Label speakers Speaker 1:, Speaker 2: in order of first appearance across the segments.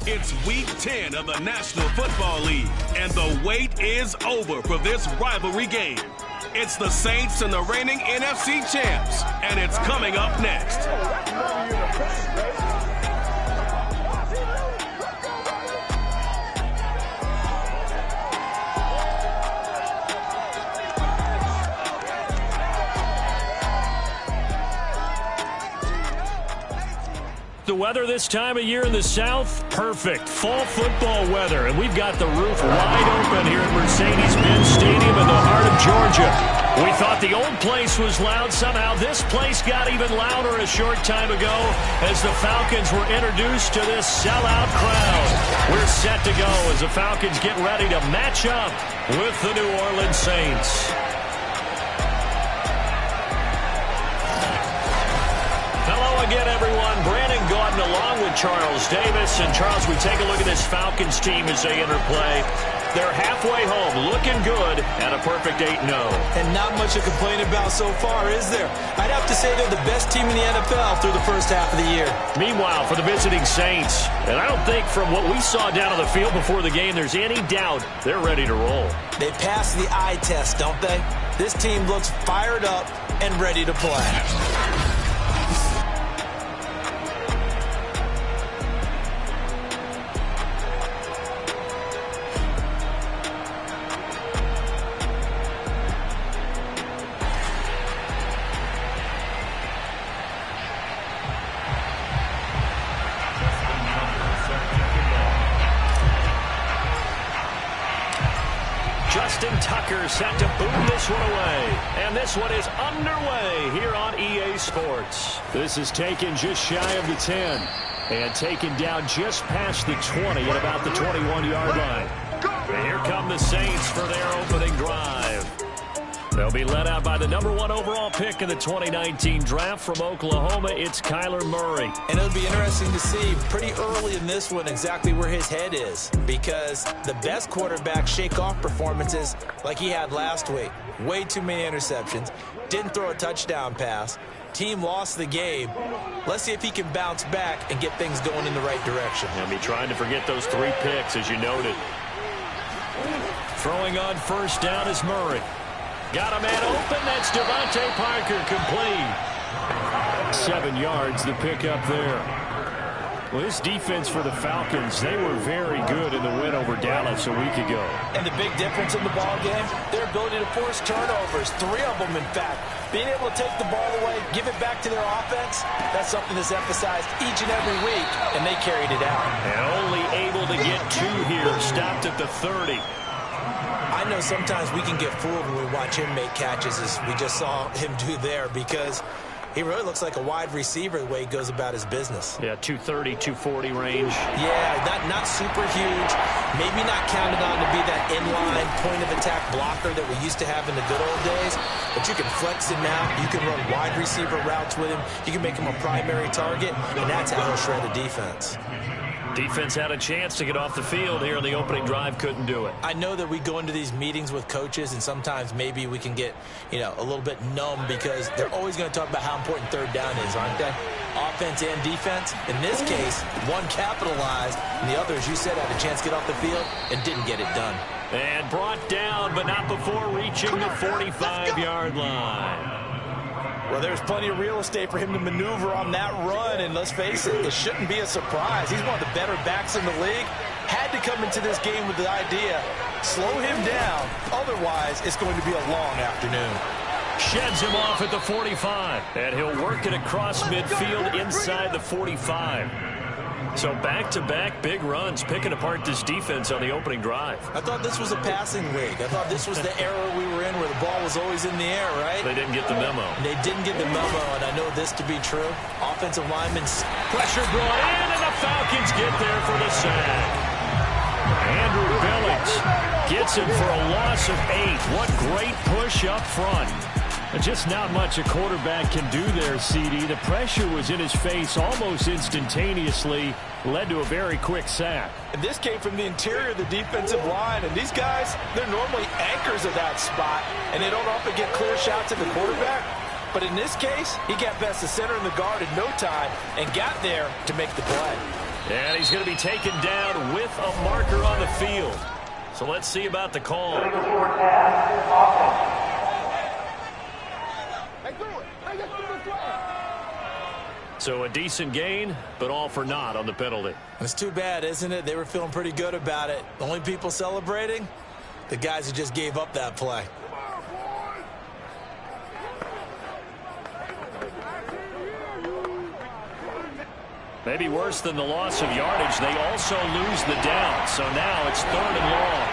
Speaker 1: It's Week 10 of the National Football League, and the wait is over for this rivalry game. It's the Saints and the reigning NFC champs, and it's coming up next.
Speaker 2: The weather this time of year in the South, perfect. Fall football weather, and we've got the roof wide open here at Mercedes-Benz Stadium in the heart of Georgia. We thought the old place was loud. Somehow this place got even louder a short time ago as the Falcons were introduced to this sellout crowd. We're set to go as the Falcons get ready to match up with the New Orleans Saints. Again, everyone, Brandon Gaudin along with Charles Davis. And, Charles, we take a look at this Falcons team as they interplay. They're halfway home, looking good, at a perfect 8-0.
Speaker 3: And not much to complain about so far, is there? I'd have to say they're the best team in the NFL through the first half of the year.
Speaker 2: Meanwhile, for the visiting Saints, and I don't think from what we saw down on the field before the game there's any doubt they're ready to roll.
Speaker 3: They pass the eye test, don't they? This team looks fired up and ready to play.
Speaker 2: Tucker set to boom this one away. And this one is underway here on EA Sports. This is taken just shy of the 10. And taken down just past the 20 at about the 21-yard line. And here come the Saints for their opening drive. They'll be led out by the #1 overall pick in the 2019 draft from Oklahoma. It's Kyler Murray.
Speaker 3: And it'll be interesting to see pretty early in this one exactly where his head is, because the best quarterbacks shake off performances like he had last week. Way too many interceptions. Didn't throw a touchdown pass. Team lost the game. Let's see if he can bounce back and get things going in the right direction.
Speaker 2: He'll be trying to forget those 3 picks, as you noted. Throwing on first down is Murray. Got a man open. That's Devontae Parker, complete. 7 yards, the pickup there. Well, this defense for the Falcons, they were very good in the win over Dallas a week ago.
Speaker 3: And the big difference in the ball game, their ability to force turnovers, 3 of them, in fact. Being able to take the ball away, give it back to their offense, that's something that's emphasized each and every week, and they carried it out.
Speaker 2: And only able to get 2 here, stopped at the 30.
Speaker 3: I know sometimes we can get fooled when we watch him make catches, as we just saw him do there, because he really looks like a wide receiver the way he goes about his business.
Speaker 2: Yeah, 230, 240 range.
Speaker 3: Yeah, not super huge. Maybe not counted on to be that inline point-of-attack blocker that we used to have in the good old days. But you can flex him now. You can run wide receiver routes with him. You can make him a primary target, and that's how he'll shred a defense.
Speaker 2: Defense had a chance to get off the field here in the opening drive, couldn't do it.
Speaker 3: I know that we go into these meetings with coaches, and sometimes maybe we can get, a little bit numb, because they're always going to talk about how important third down is, aren't they? Offense and defense. In this case, one capitalized, and the other, as you said, had a chance to get off the field and didn't get it done.
Speaker 2: And brought down, but not before reaching the 45-yard line.
Speaker 3: Well, there's plenty of real estate for him to maneuver on that run, and let's face it, it shouldn't be a surprise. He's one of the better backs in the league. Had to come into this game with the idea, slow him down, otherwise it's going to be a long afternoon.
Speaker 2: Sheds him off at the 45, and he'll work it across midfield inside the 45. So back-to-back big runs, picking apart this defense on the opening drive.
Speaker 3: I thought this was a passing league. I thought this was the era we were in where the ball was always in the air, right?
Speaker 2: They didn't get the memo.
Speaker 3: They didn't get the memo, and I know this to be true. Offensive linemen.
Speaker 2: Pressure brought in, and the Falcons get there for the sack. Andrew Billings gets him for a loss of 8. What great push up front. Just not much a quarterback can do there, CD. The pressure was in his face almost instantaneously, led to a very quick sack.
Speaker 3: And this came from the interior of the defensive line, and these guys, they're normally anchors of that spot, and they don't often get clear shots at the quarterback. But in this case, he got past the center and the guard in no time and got there to make the play.
Speaker 2: And he's going to be taken down with a marker on the field. So let's see about the call. So a decent gain, but all for naught on the penalty.
Speaker 3: It's too bad, isn't it? They were feeling pretty good about it. The only people celebrating, the guys who just gave up that play.
Speaker 2: Maybe worse than the loss of yardage, they also lose the down. So now it's 3rd and long.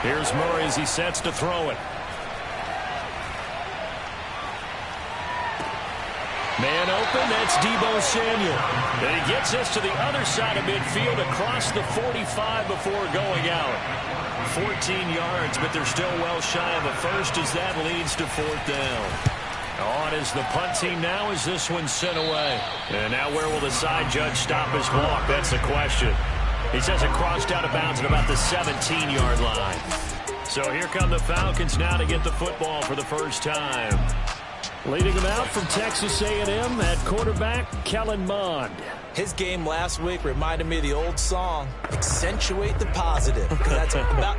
Speaker 2: Here's Murray as he sets to throw it. Man open, that's Deebo Samuel. And he gets us to the other side of midfield across the 45 before going out. 14 yards, but they're still well shy of the first as that leads to 4th down. On is the punt team now as this one's sent away. And now where will the side judge stop his clock? That's the question. He says it crossed out of bounds at about the 17-yard line. So here come the Falcons now to get the football for the first time. Leading them out from Texas A&M at quarterback, Kellen Mond.
Speaker 3: His game last week reminded me of the old song, accentuate the positive.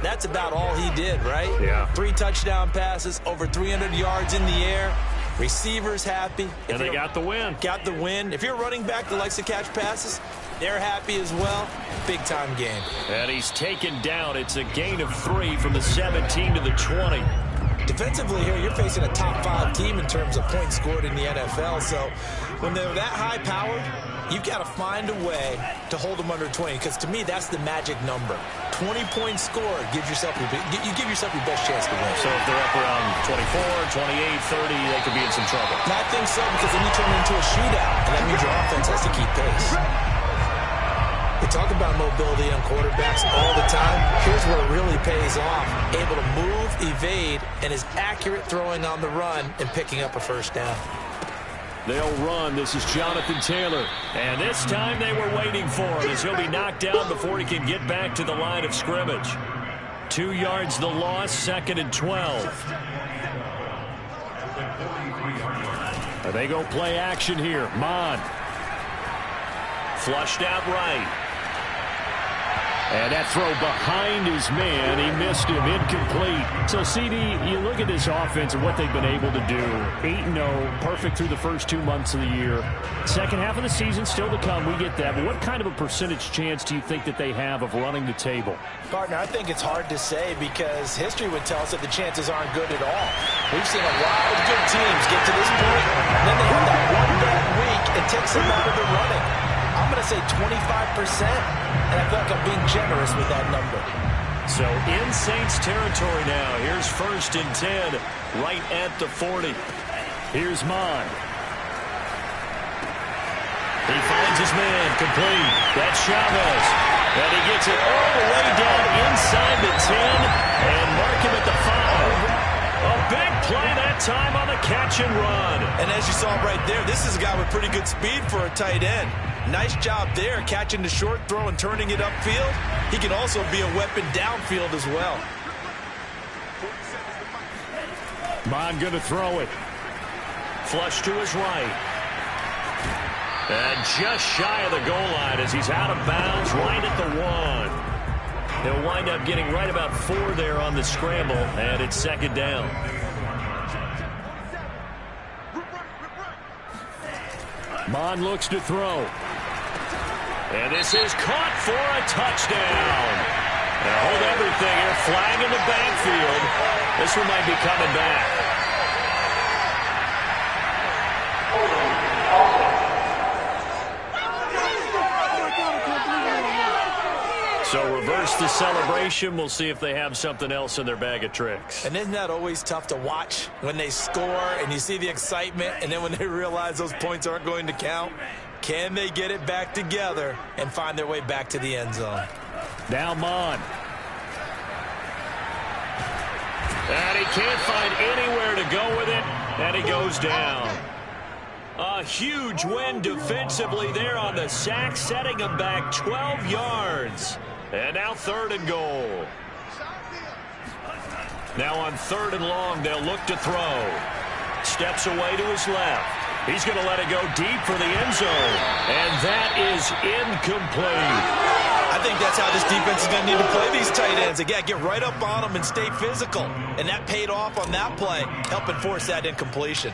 Speaker 3: That's about all he did, right?
Speaker 2: Yeah.
Speaker 3: 3 touchdown passes, over 300 yards in the air. Receivers happy.
Speaker 2: And they got the win.
Speaker 3: Got the win. If you're a running back that likes to catch passes, they're happy as well. Big-time game.
Speaker 2: And he's taken down. It's a gain of 3 from the 17 to the 20.
Speaker 3: Defensively here, you're facing a top-5 team in terms of points scored in the NFL. So when they're that high-powered, you've got to find a way to hold them under 20. Because to me, that's the magic number. 20 points scored gives yourself you give yourself your best chance to win.
Speaker 2: So if they're up around 24, 28, 30, they could be in some trouble.
Speaker 3: And I think so, because then you turn it into a shootout, and that means your offense has to keep pace. We talk about mobility on quarterbacks all the time. Here's where it really pays off. Able to move, evade, and is accurate throwing on the run and picking up a first down.
Speaker 2: They'll run. This is Jonathan Taylor. And this time they were waiting for him as he'll be knocked down before he can get back to the line of scrimmage. 2 yards the loss, 2nd and 12. They go play action here. Mond. Flushed out right. And that throw behind his man, he missed him, incomplete. So, CD, you look at this offense and what they've been able to do. 8-0, perfect through the first 2 months of the year. Second half of the season still to come, we get that. But what kind of a percentage chance do you think that they have of running the table?
Speaker 3: Partner, I think it's hard to say because history would tell us that the chances aren't good at all. We've seen a lot of good teams get to this point, and then they have that one bad week and takes them out of the running. I'm going to say 25%, and I feel like I'm being generous with that number.
Speaker 2: So in Saints territory now. Here's 1st and 10, right at the 40. Here's Mond. He finds his man, complete. That's Chavez. And he gets it all the way down inside the 10, and mark him at the 5. A big play that time on the catch and run.
Speaker 3: And as you saw right there, this is a guy with pretty good speed for a tight end. Nice job there, catching the short throw and turning it upfield. He can also be a weapon downfield as well.
Speaker 2: Mond going to throw it. Flush to his right. And just shy of the goal line as he's out of bounds right at the 1. He'll wind up getting right about 4 there on the scramble, and it's 2nd down. Mond looks to throw. And this is caught for a touchdown. Now hold everything here. Flag in the backfield. This one might be coming back. So reverse the celebration. We'll see if they have something else in their bag of tricks.
Speaker 3: And isn't that always tough to watch when they score and you see the excitement, and then when they realize those points aren't going to count? Can they get it back together and find their way back to the end zone?
Speaker 2: Now Mon. And he can't find anywhere to go with it, and he goes down. A huge win defensively there on the sack, setting him back 12 yards. And now 3rd and goal. Now on 3rd and long, they'll look to throw. Steps away to his left. He's going to let it go deep for the end zone. And that is incomplete.
Speaker 3: I think that's how this defense is going to need to play these tight ends. They got to get right up on them and stay physical. And that paid off on that play, helping force that incompletion.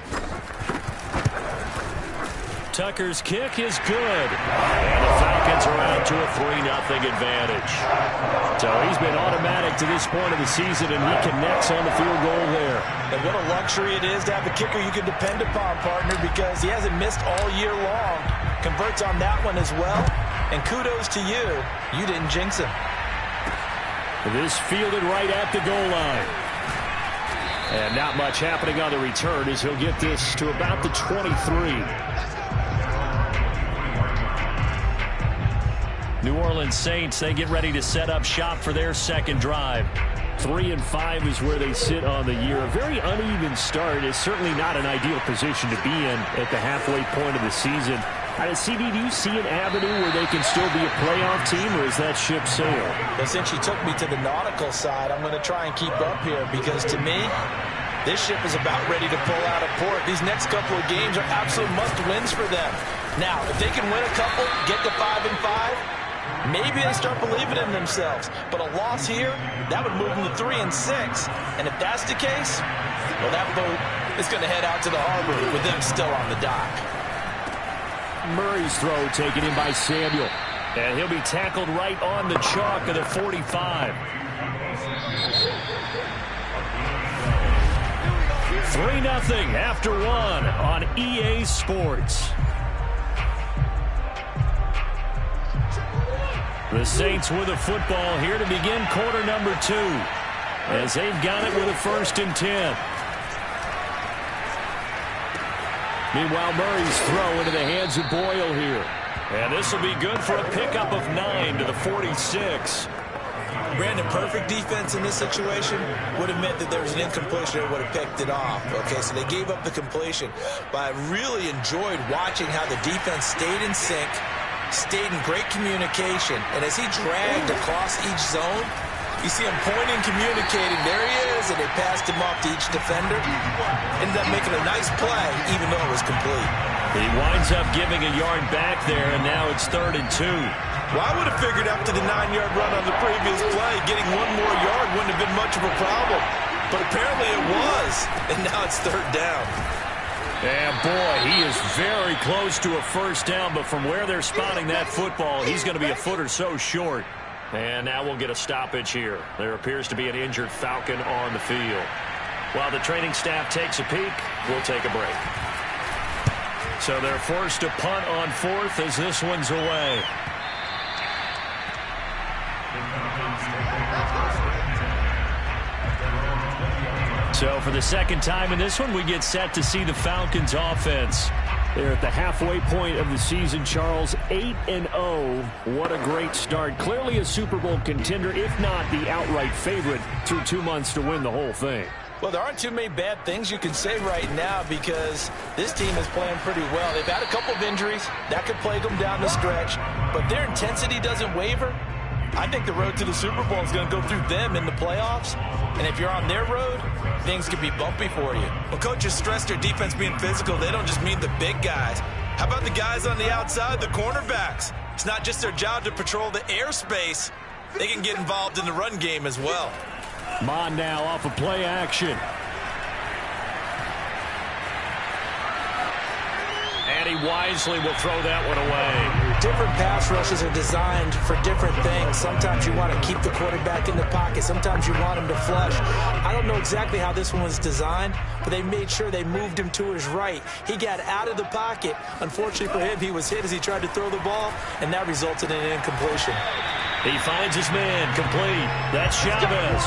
Speaker 2: Tucker's kick is good. And the Falcons are out to a 3-0 advantage. So he's been automatic to this point of the season, and he connects on the field goal there.
Speaker 3: And what a luxury it is to have a kicker you can depend upon, partner, because he hasn't missed all year long. Converts on that one as well. And kudos to you. You didn't jinx him.
Speaker 2: This fielded right at the goal line. And not much happening on the return as he'll get this to about the 23. New Orleans Saints, they get ready to set up shop for their second drive. 3-5 is where they sit on the year. A very uneven start is certainly not an ideal position to be in at the halfway point of the season. CD, do you see an avenue where they can still be a playoff team, or is that ship sailed?
Speaker 3: Well, since you took me to the nautical side, I'm going to try and keep up here, because to me, this ship is about ready to pull out of port. These next couple of games are absolute must-wins for them. Now, if they can win a couple, get to 5-5, maybe they start believing in themselves. But a loss here, that would move them to 3-6. And if that's the case, well, that boat is going to head out to the harbor with them still on the dock.
Speaker 2: Murray's throw taken in by Samuel. And he'll be tackled right on the chalk of the 45. 3-0 after 1 on EA Sports. The Saints with a football here to begin quarter number 2, as they've got it with a 1st and 10. Meanwhile, Murray's throw into the hands of Boyle here. And this will be good for a pickup of 9 to the 46.
Speaker 3: Brandon, perfect defense in this situation would have meant that there was an incompletion that would have picked it off. Okay, so they gave up the completion. But I really enjoyed watching how the defense stayed in sync, stayed in great communication. And as he dragged across each zone, you see him pointing, communicating. There he is, and they passed him off to each defender. Ended up making a nice play, even though it was complete.
Speaker 2: He winds up giving a yard back there, and now it's 3rd and 2.
Speaker 3: Well, I would have figured after the 9-yard run on the previous play, getting one more yard wouldn't have been much of a problem. But apparently it was, and now it's 3rd down.
Speaker 2: And boy, he is very close to a 1st down, but from where they're spotting that football, he's going to be a foot or so short. And now we'll get a stoppage here. There appears to be an injured Falcon on the field. While the training staff takes a peek, we'll take a break. So they're forced to punt on 4th as this one's away. So for the second time in this one, we get set to see the Falcons offense. They're at the halfway point of the season, Charles, 8-0. What a great start. Clearly a Super Bowl contender, if not the outright favorite, through 2 months to win the whole thing.
Speaker 3: Well, there aren't too many bad things you can say right now, because this team is playing pretty well. They've had a couple of injuries. That could plague them down the stretch. But their intensity doesn't waver. I think the road to the Super Bowl is going to go through them in the playoffs. And if you're on their road, things could be bumpy for you. Well, coaches stress their defense being physical. They don't just mean the big guys. How about the guys on the outside, the cornerbacks? It's not just their job to patrol the airspace. They can get involved in the run game as well.
Speaker 2: Mon now off of play action. And he wisely will throw that one away.
Speaker 3: Different pass rushes are designed for different things. Sometimes you want to keep the quarterback in the pocket. Sometimes you want him to flush. I don't know exactly how this one was designed, but they made sure they moved him to his right. He got out of the pocket. Unfortunately for him, he was hit as he tried to throw the ball, and that resulted in an incompletion.
Speaker 2: He finds his man, complete. That's Chavez.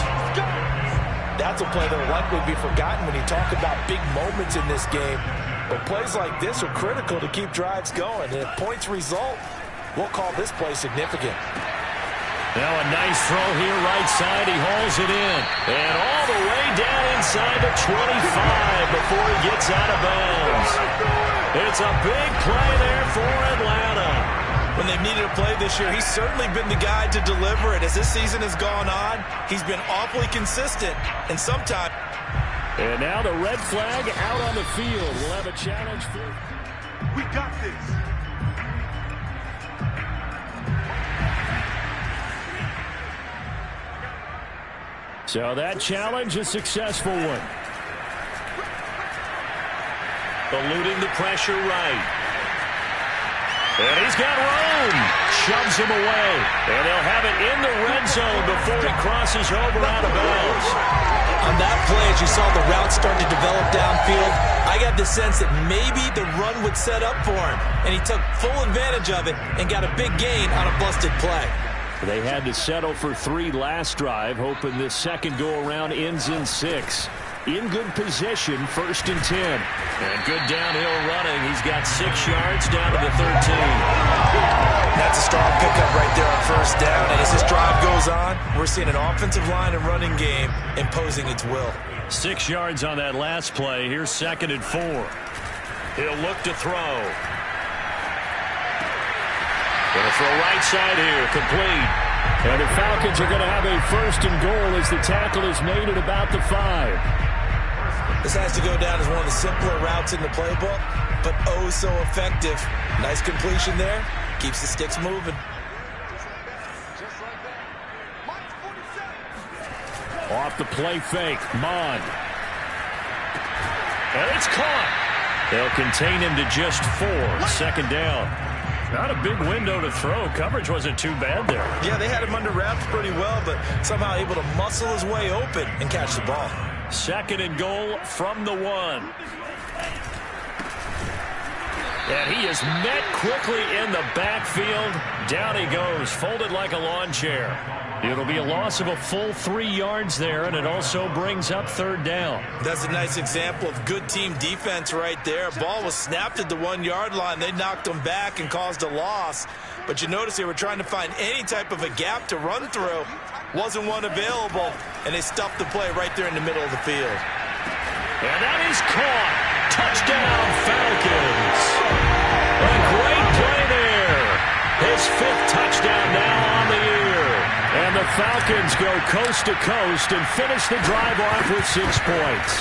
Speaker 3: That's a play that will likely be forgotten when you talk about big moments in this game. But plays like this are critical to keep drives going. And if points result, we'll call this play significant.
Speaker 2: Now a nice throw here, right side. He hauls it in. And all the way down inside the 25 before he gets out of bounds. It's a big play there for Atlanta.
Speaker 3: When they've needed a play this year, he's certainly been the guy to deliver it. As this season has gone on, he's been awfully consistent. And sometimes...
Speaker 2: And now the red flag out on the field. We'll have a challenge for...
Speaker 1: We got this.
Speaker 2: So that challenge, a successful one. Eluding the pressure right. And he's got room. Shoves him away. And they'll have it in the red zone before he crosses over out of bounds.
Speaker 3: On that play, as you saw the route start to develop downfield, I got the sense that maybe the run would set up for him. And he took full advantage of it and got a big gain on a busted play.
Speaker 2: They had to settle for 3 last drive, hoping this second go-around ends in 6. In good position, 1st and 10. And good downhill running. He's got 6 yards down to the 13.
Speaker 3: That's a strong pickup right there on 1st down. And as this drive goes on, we're seeing an offensive line and running game imposing its will.
Speaker 2: 6 yards on that last play. Here's 2nd and 4. He'll look to throw. Gonna throw right side here, complete. And the Falcons are going to have a 1st and goal as the tackle is made at about the 5.
Speaker 3: This has to go down as one of the simpler routes in the playbook, but oh so effective. Nice completion there. Keeps the sticks moving.
Speaker 2: Off the play fake, Mond. And it's caught. They'll contain him to just 4. 2nd down. Not a big window to throw. Coverage wasn't too bad there.
Speaker 3: Yeah, they had him under wraps pretty well, but somehow able to muscle his way open and catch the ball.
Speaker 2: 2nd and goal from the 1. And he is met quickly in the backfield. Down he goes, folded like a lawn chair. It'll be a loss of a full 3 yards there, and it also brings up 3rd down.
Speaker 3: That's a nice example of good team defense right there. Ball was snapped at the 1-yard line. They knocked him back and caused a loss. But you notice they were trying to find any type of a gap to run through. Wasn't one available, and they stuffed the play right there in the middle of the field.
Speaker 2: And that is caught. Touchdown, Falcons. A great play there. His 5th touchdown now on the year. And the Falcons go coast to coast and finish the drive off with 6 points.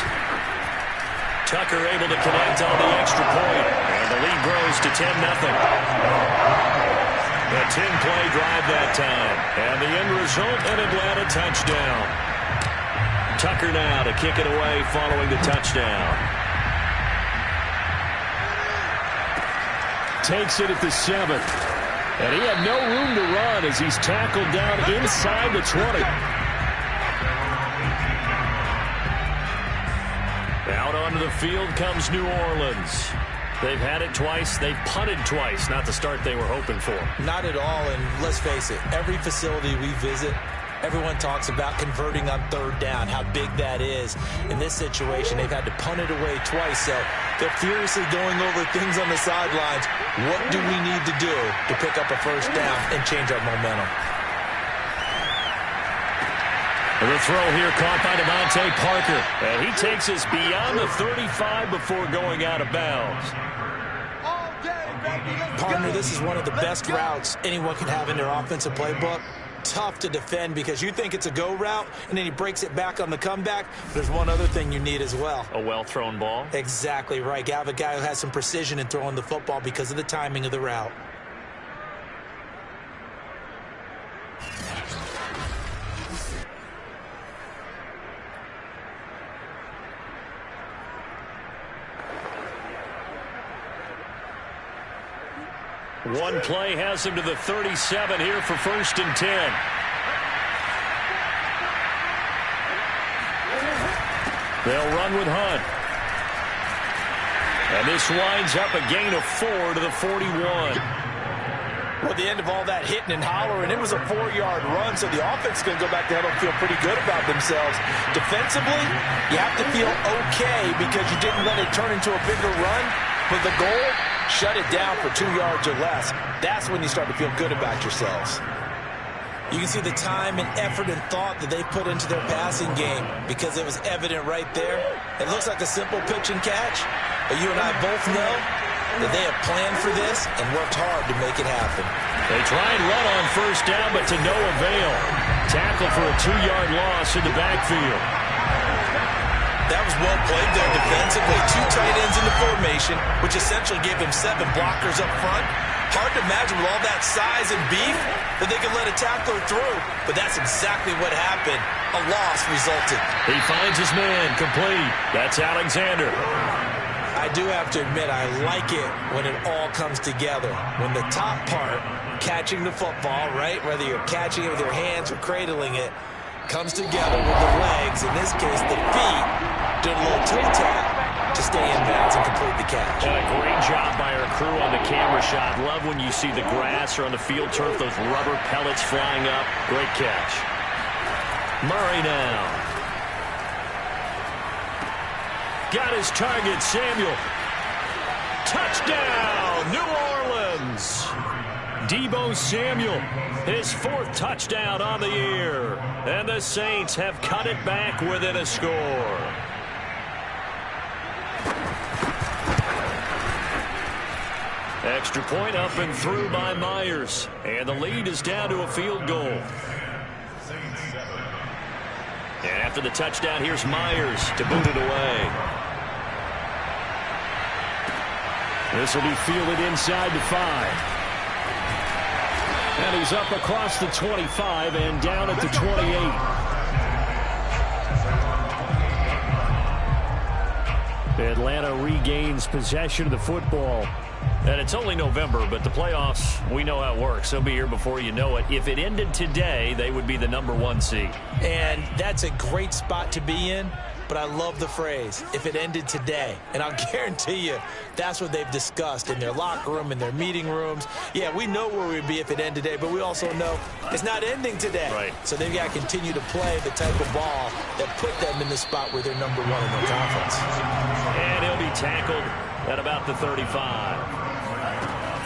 Speaker 2: Tucker able to connect on the extra point. And the lead grows to 10-0. A 10-play drive that time. And the end result, an Atlanta touchdown. Tucker now to kick it away following the touchdown. Takes it at the 7th. And he had no room to run as he's tackled down inside the 20. Out onto the field comes New Orleans. They've had it twice. They've punted twice. Not the start they were hoping for.
Speaker 3: Not at all, and let's face it, every facility we visit, everyone talks about converting on 3rd down, how big that is. In this situation, they've had to punt it away twice, so they're furiously going over things on the sidelines. What do we need to do to pick up a 1st down and change our momentum?
Speaker 2: The throw here caught by Devontae Parker. And he takes us beyond the 35 before going out of bounds.
Speaker 3: Partner, this is one of the best routes anyone can have in their offensive playbook. Tough to defend because you think it's a go route, and then he breaks it back on the comeback. There's one other thing you need as well.
Speaker 2: A well-thrown ball?
Speaker 3: Exactly right. You have a guy who has some precision in throwing the football because of the timing of the route.
Speaker 2: One play has him to the 37 here for 1st and 10. They'll run with Hunt. And this winds up a gain of 4 to the 41.
Speaker 3: Well, the end of all that hitting and hollering, it was a 4-yard run, so the offense is going to go back to huddle and feel pretty good about themselves. Defensively, you have to feel okay because you didn't let it turn into a bigger run, but the goal, shut it down for 2 yards or less. That's when you start to feel good about yourselves. You can see the time and effort and thought that they put into their passing game because it was evident right there. It looks like a simple pitch and catch, but you and I both know that they have planned for this and worked hard to make it happen.
Speaker 2: They try and run on first down, but to no avail. Tackle for a 2-yard loss in the backfield.
Speaker 3: That was well played there defensively. 2 tight ends in the formation, which essentially gave them 7 blockers up front. Hard to imagine with all that size and beef that they could let a tackler through, but that's exactly what happened. A loss resulted.
Speaker 2: He finds his man complete. That's Alexander.
Speaker 3: I do have to admit, I like it when it all comes together. When the top part, catching the football, right, whether you're catching it with your hands or cradling it, comes together with the legs, in this case the feet, doing a little toe tap to stay in bounds and complete the catch.
Speaker 2: And a great job by our crew on the camera shot. Love when you see the grass or on the field turf, those rubber pellets flying up. Great catch. Murray now. Got his target, Samuel. Touchdown, New Orleans. Deebo Samuel, his 4th touchdown on the year. And the Saints have cut it back within a score. Extra point up and through by Myers. And the lead is down to a field goal. And after the touchdown, here's Myers to boot it away. This will be fielded inside the 5. And he's up across the 25 and down at the 28. Atlanta regains possession of the football. And it's only November, but the playoffs, we know how it works. They'll be here before you know it. If it ended today, they would be the #1 seed.
Speaker 3: And that's a great spot to be in. But I love the phrase, if it ended today. And I'll guarantee you, that's what they've discussed in their locker room, in their meeting rooms. Yeah, we know where we'd be if it ended today, but we also know it's not ending today.
Speaker 2: Right.
Speaker 3: So they've got to continue to play the type of ball that put them in the spot where they're #1 in their conference.
Speaker 2: And he'll be tackled at about the 35.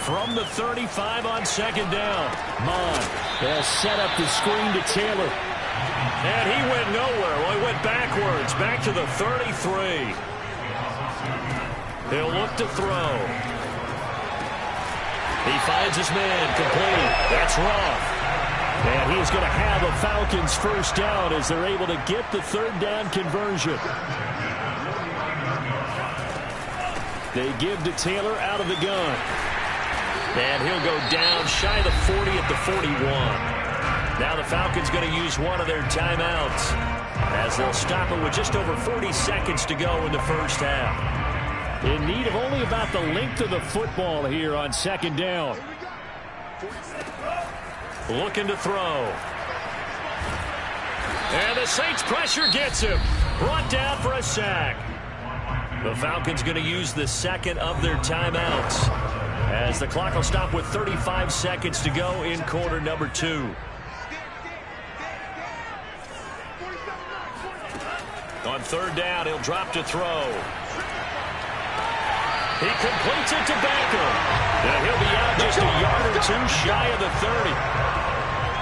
Speaker 2: From the 35 on 2nd down, Mon will set up the screen to Taylor. And he went nowhere. Well, he went backwards, back to the 33. He'll look to throw. He finds his man complete. That's Roth. And he's going to have a Falcons 1st down as they're able to get the 3rd down conversion. They give to Taylor out of the gun. And he'll go down shy of the 40 at the 41. Now the Falcons going to use one of their timeouts as they'll stop it with just over 40 seconds to go in the 1st half. In need of only about the length of the football here on 2nd down. Looking to throw. And the Saints pressure gets him. Brought down for a sack. The Falcons going to use the 2nd of their timeouts as the clock will stop with 35 seconds to go in quarter number 2. On 3rd down, he'll drop to throw. He completes it to Beckham. And he'll be out just a yard or 2 shy of the 30.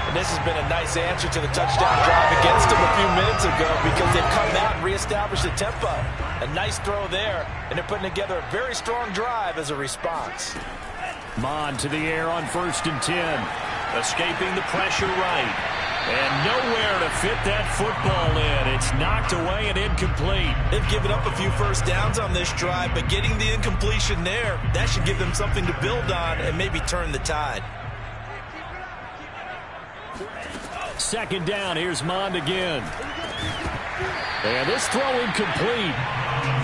Speaker 3: And this has been a nice answer to the touchdown drive against them a few minutes ago because they've come out and reestablished the tempo. A nice throw there, and they're putting together a very strong drive as a response.
Speaker 2: Mon to the air on 1st and 10. Escaping the pressure right. And nowhere to fit that football in. It's knocked away and incomplete.
Speaker 3: They've given up a few 1st downs on this drive, but getting the incompletion there, that should give them something to build on and maybe turn the tide.
Speaker 2: 2nd down, here's Mond again. And this throw incomplete.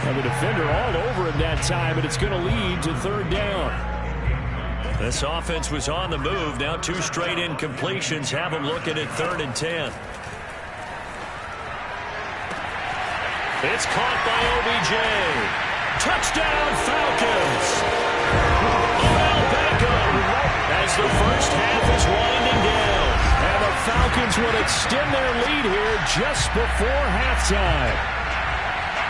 Speaker 2: And the defender all over him that time, and it's going to lead to 3rd down. This offense was on the move. Now 2 straight incompletions have them looking at 3rd and 10. It's caught by OBJ. Touchdown, Falcons. Odell Beckham as as the first half is winding down. And the Falcons will extend their lead here just before halftime.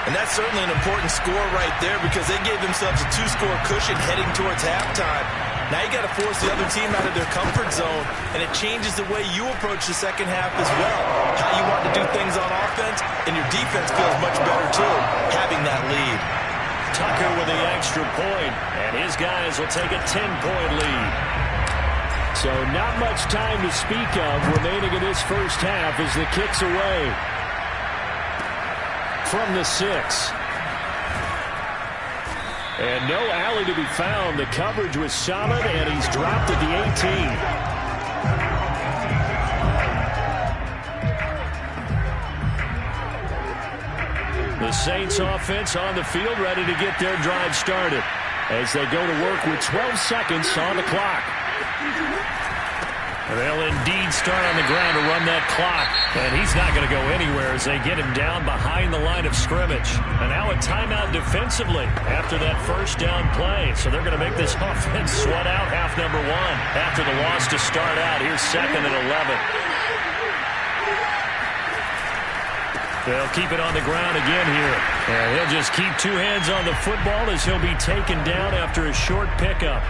Speaker 3: And that's certainly an important score right there because they gave themselves a 2-score cushion heading towards halftime. Now you got to force the other team out of their comfort zone, and it changes the way you approach the second half as well. How you want to do things on offense, and your defense feels much better too, having that lead.
Speaker 2: Tucker with the extra point, and his guys will take a 10-point lead. So not much time to speak of remaining in this first half as the kick's away from the 6. And no alley to be found. The coverage was solid, and he's dropped at the 18. The Saints offense on the field, ready to get their drive started as they go to work with 12 seconds on the clock. They'll indeed start on the ground to run that clock. And he's not going to go anywhere as they get him down behind the line of scrimmage. And now a timeout defensively after that first down play. So they're going to make this offense sweat out half number 1 after the loss to start out. Here's 2nd and 11. They'll keep it on the ground again here. And he'll just keep 2 hands on the football as he'll be taken down after a short pickup.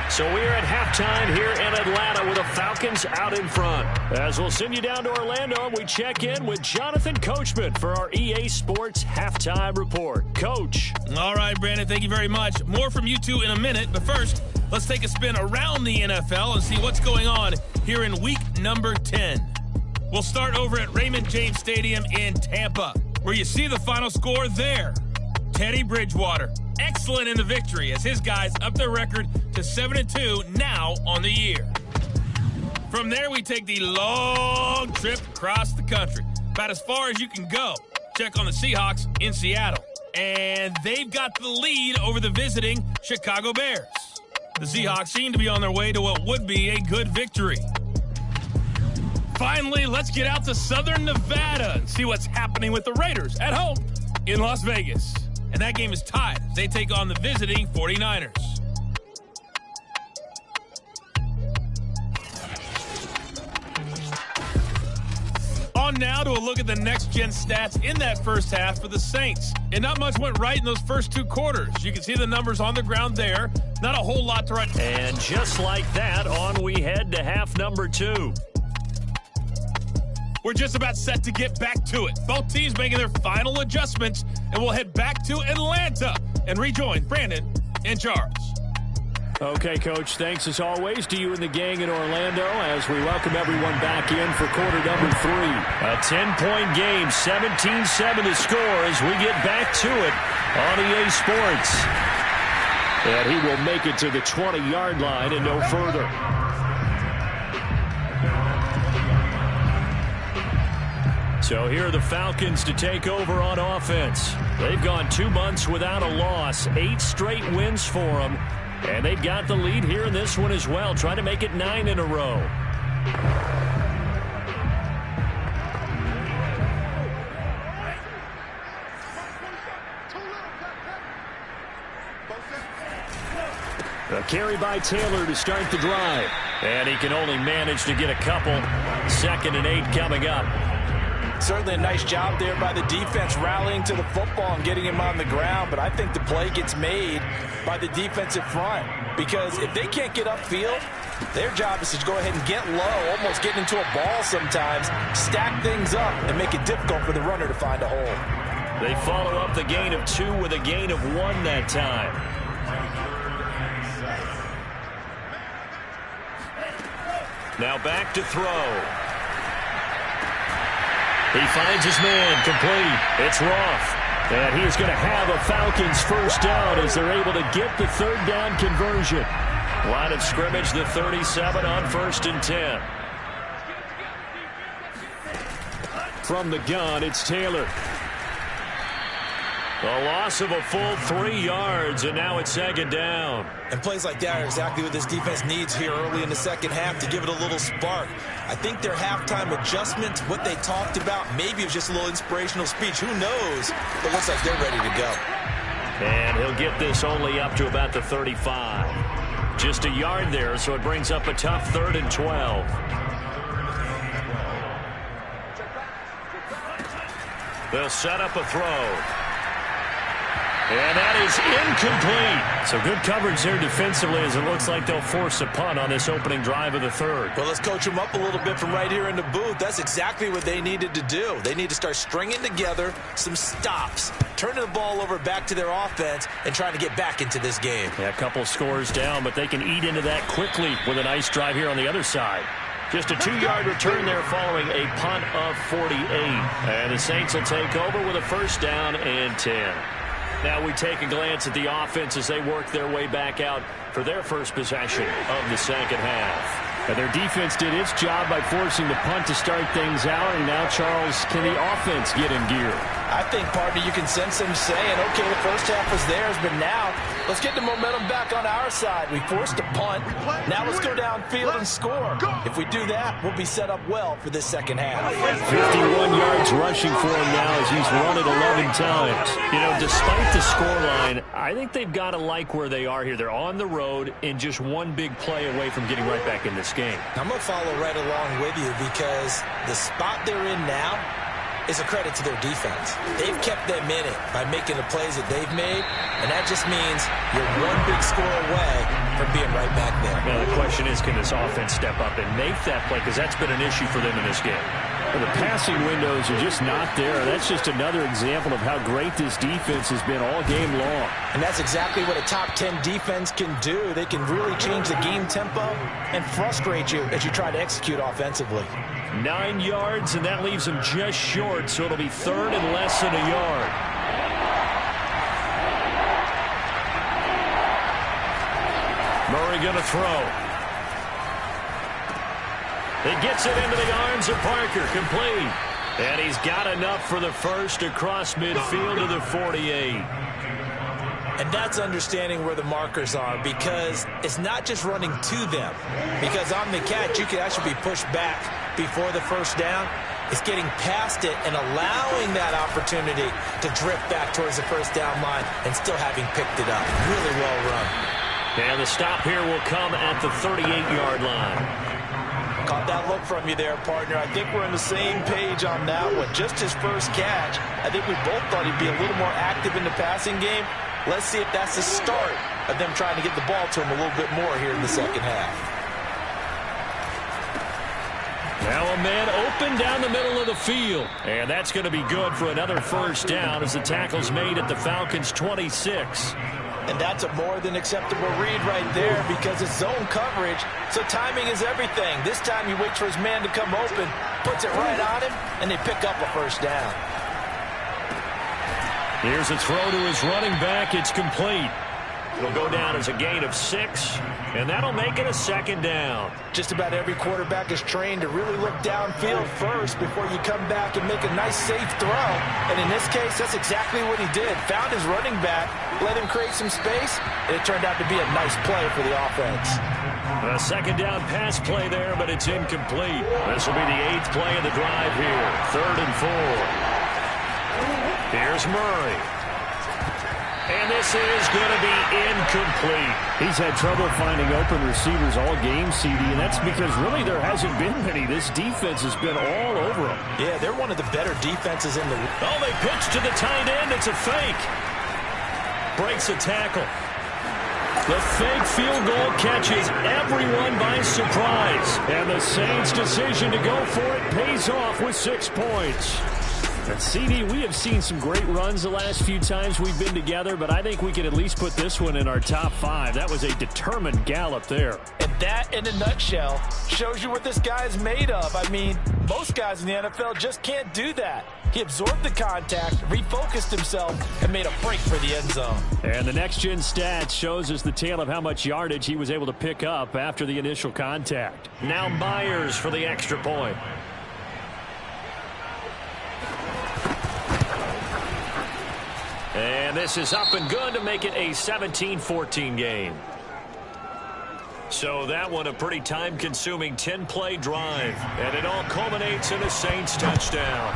Speaker 2: So we're at halftime here in Atlanta with the Falcons out in front. As we'll send you down to Orlando, we check in with Jonathan Coachman for our EA Sports Halftime Report. Coach.
Speaker 4: All right, Brandon, thank you very much. More from you two in a minute, but first, let's take a spin around the NFL and see what's going on here in week number 10. We'll start over at Raymond James Stadium in Tampa, where you see the final score there. Teddy Bridgewater, excellent in the victory as his guys up their record to 7-2 now on the year. From there, we take the long trip across the country, about as far as you can go. Check on the Seahawks in Seattle. And they've got the lead over the visiting Chicago Bears. The Seahawks seem to be on their way to what would be a good victory. Finally, let's get out to Southern Nevada and see what's happening with the Raiders at home in Las Vegas. And that game is tied as they take on the visiting 49ers. On now to a look at the next-gen stats in that first half for the Saints. And not much went right in those first 2 quarters. You can see the numbers on the ground there. Not a whole lot to write.
Speaker 2: And just like that, on we head to half number 2.
Speaker 4: We're just about set to get back to it. Both teams making their final adjustments, and we'll head back to Atlanta and rejoin Brandon and Charles.
Speaker 2: Okay, Coach, thanks as always to you and the gang in Orlando as we welcome everyone back in for quarter number 3. A 10-point game, 17-7 to score as we get back to it on EA Sports. And he will make it to the 20-yard line and no further. So here are the Falcons to take over on offense. They've gone 2 months without a loss, 8 straight wins for them. And they've got the lead here in this one as well, trying to make it 9 in a row. A carry by Taylor to start the drive. And he can only manage to get a couple. 2nd and 8 coming up.
Speaker 3: Certainly a nice job there by the defense rallying to the football and getting him on the ground, but I think the play gets made by the defensive front because if they can't get upfield, their job is to go ahead and get low, almost getting into a ball sometimes, stack things up, and make it difficult for the runner to find a hole.
Speaker 2: They follow up the gain of 2 with a gain of 1 that time. Now back to throw. He finds his man complete. It's Roth. And he is going to have a Falcons first down as they're able to get the 3rd down conversion. Line of scrimmage, the 37 on 1st and 10. From the gun, it's Taylor. A loss of a full 3 yards, and now it's 2nd down.
Speaker 3: And plays like that are exactly what this defense needs here early in the second half to give it a little spark. I think their halftime adjustment, what they talked about, maybe it was just a little inspirational speech. Who knows? But it looks like they're ready to go.
Speaker 2: And he'll get this only up to about the 35. Just a yard there, so it brings up a tough 3rd and 12. They'll set up a throw. And that is incomplete. So good coverage there defensively, as it looks like they'll force a punt on this opening drive of the 3rd.
Speaker 3: Well, let's coach them up a little bit from right here in the booth. That's exactly what they needed to do. They need to start stringing together some stops, turning the ball over back to their offense, and trying to get back into this game.
Speaker 2: Yeah, a couple scores down, but they can eat into that quickly with a nice drive here on the other side. Just a 2-yard return there following a punt of 48. And the Saints will take over with a 1st down and 10. Now we take a glance at the offense as they work their way back out for their first possession of the second half. And their defense did its job by forcing the punt to start things out. And now, Charles, can the offense get in gear?
Speaker 3: I think, partner, you can sense them saying, okay, the first half was theirs, but now let's get the momentum back on our side. We forced a punt. Now let's go downfield and score. If we do that, we'll be set up well for this second half.
Speaker 2: 51 yards rushing for him now as he's run it 11 times. You know, despite the scoreline, I think they've got to like where they are here. They're on the road and just one big play away from getting right back in this game.
Speaker 3: I'm going to follow right along with you because the spot they're in now is a credit to their defense. They've kept them in it by making the plays that they've made, and that just means you're one big score away from being right back there.
Speaker 2: Now the question is, can this offense step up and make that play? Because that's been an issue for them in this game. Well, the passing windows are just not there. That's just another example of how great this defense has been all game long.
Speaker 3: And that's exactly what a top 10 defense can do. They can really change the game tempo and frustrate you as you try to execute offensively.
Speaker 2: 9 yards, and that leaves him just short, so it'll be 3rd and less than a yard. Murray going to throw. He gets it into the arms of Parker, complete. And he's got enough for the first across midfield to the 48.
Speaker 3: And that's understanding where the markers are, because it's not just running to them. Because on the catch, you can actually be pushed back before the first down. It's getting past it and allowing that opportunity to drift back towards the first down line and still having picked it up. Really well run.
Speaker 2: And the stop here will come at the 38-yard line.
Speaker 3: Caught that look from you there, partner. I think we're on the same page on that one. Just his first catch. I think we both thought he'd be a little more active in the passing game. Let's see if that's the start of them trying to get the ball to him a little bit more here in the second half.
Speaker 2: Now a man open down the middle of the field. And that's going to be good for another first down as the tackle's made at the Falcons' 26.
Speaker 3: And that's a more than acceptable read right there because it's zone coverage, so timing is everything. This time he waits for his man to come open, puts it right on him, and they pick up a first down.
Speaker 2: Here's a throw to his running back. It's complete. It'll go down as a gain of 6, and that'll make it a 2nd down.
Speaker 3: Just about every quarterback is trained to really look downfield first before you come back and make a nice, safe throw. And in this case, that's exactly what he did. Found his running back, let him create some space, and it turned out to be a nice play for the offense.
Speaker 2: A 2nd down pass play there, but it's incomplete. This will be the 8th play of the drive here. 3rd and 4. Here's Murray. And this is going to be incomplete.
Speaker 5: He's had trouble finding open receivers all game, CD, and that's because really there hasn't been many. This defense has been all over them.
Speaker 3: Yeah, they're one of the better defenses in the league.
Speaker 2: Oh, they pitch to the tight end. It's a fake. Breaks a tackle. The fake field goal catches everyone by surprise. And the Saints' decision to go for it pays off with 6 points. And CD, we have seen some great runs the last few times we've been together, but I think we can at least put this one in our top 5. That was a determined gallop there.
Speaker 3: And that, in a nutshell, shows you what this guy is made of. I mean, most guys in the NFL just can't do that. He absorbed the contact, refocused himself, and made a break for the end zone.
Speaker 2: And the next-gen stats shows us the tale of how much yardage he was able to pick up after the initial contact. Now Myers for the extra point. And this is up and good to make it a 17-14 game. So that one a pretty time-consuming 10-play drive. And it all culminates in a Saints touchdown.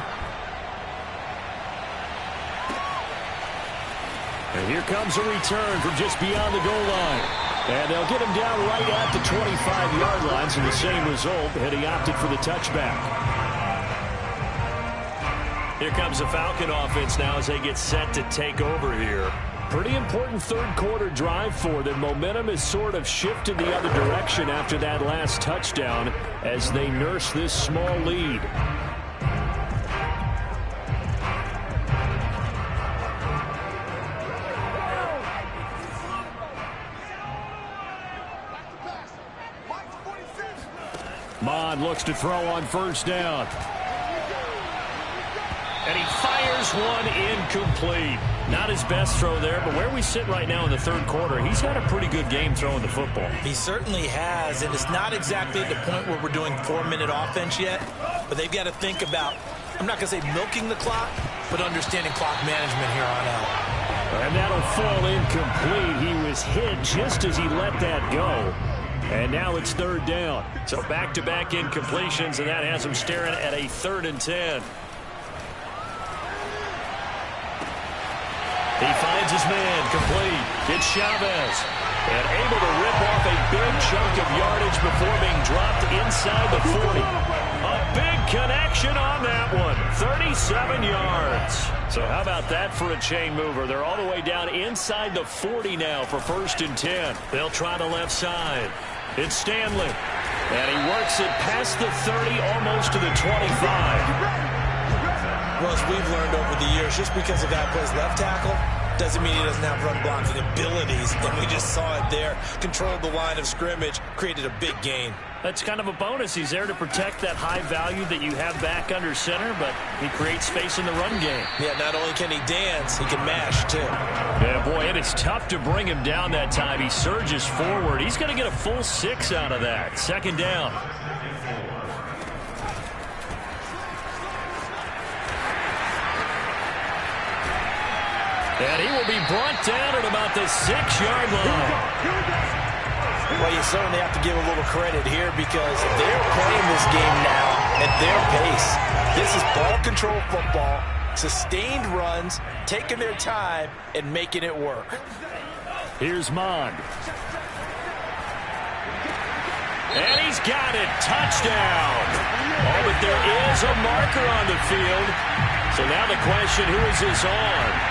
Speaker 2: 3rd
Speaker 5: And here comes a return from just beyond the goal line. And they'll get him down right at the 25-yard line, so the same result, and he opted for the touchback. Here comes the Falcon offense now as they get set to take over here. Pretty important third-quarter drive for them. Momentum has sort of shifted the other direction after that last touchdown as they nurse this small lead. Mond looks to throw on first down. And he fires one incomplete. Not his best throw there, but where we sit right now in the third quarter, he's had a pretty good game throwing the football.
Speaker 3: He certainly has, and it's not exactly at the point where we're doing 4-minute offense yet, but they've got to think about, I'm not going to say milking the clock, but understanding clock management here on out.
Speaker 5: And that'll fall incomplete. He was hit just as he let that go. And now it's third down. So back-to-back incompletions, and that has him staring at a 3rd and 10. He finds his man, complete. It's Chavez. And able to rip off a big chunk of yardage before being dropped inside the 40. A big connection on that one. 37 yards. So how about that for a chain mover? They're all the way down inside the 40 now for 1st and 10. They'll try the left side. It's Stanley. And he works it past the 30, almost to the 25.
Speaker 3: Well, as we've learned over the years, just because a guy plays left tackle doesn't mean he doesn't have run blocking abilities. And we just saw it there. Controlled the line of scrimmage, created a big gain.
Speaker 5: That's kind of a bonus. He's there to protect that high value that you have back under center, but he creates space in the run game.
Speaker 3: Yeah, not only can he dance, he can mash, too.
Speaker 5: Yeah, boy, and it's tough to bring him down that time. He surges forward. He's going to get a full 6 out of that. 2nd down. And he will be brought down at about the 6-yard line.
Speaker 3: Well, you certainly have to give a little credit here because they're playing this game now at their pace. This is ball control football, sustained runs, taking their time, and making it work.
Speaker 5: Here's Mond. And he's got it. Touchdown. Oh, but there is a marker on the field. So now the question, who is this on?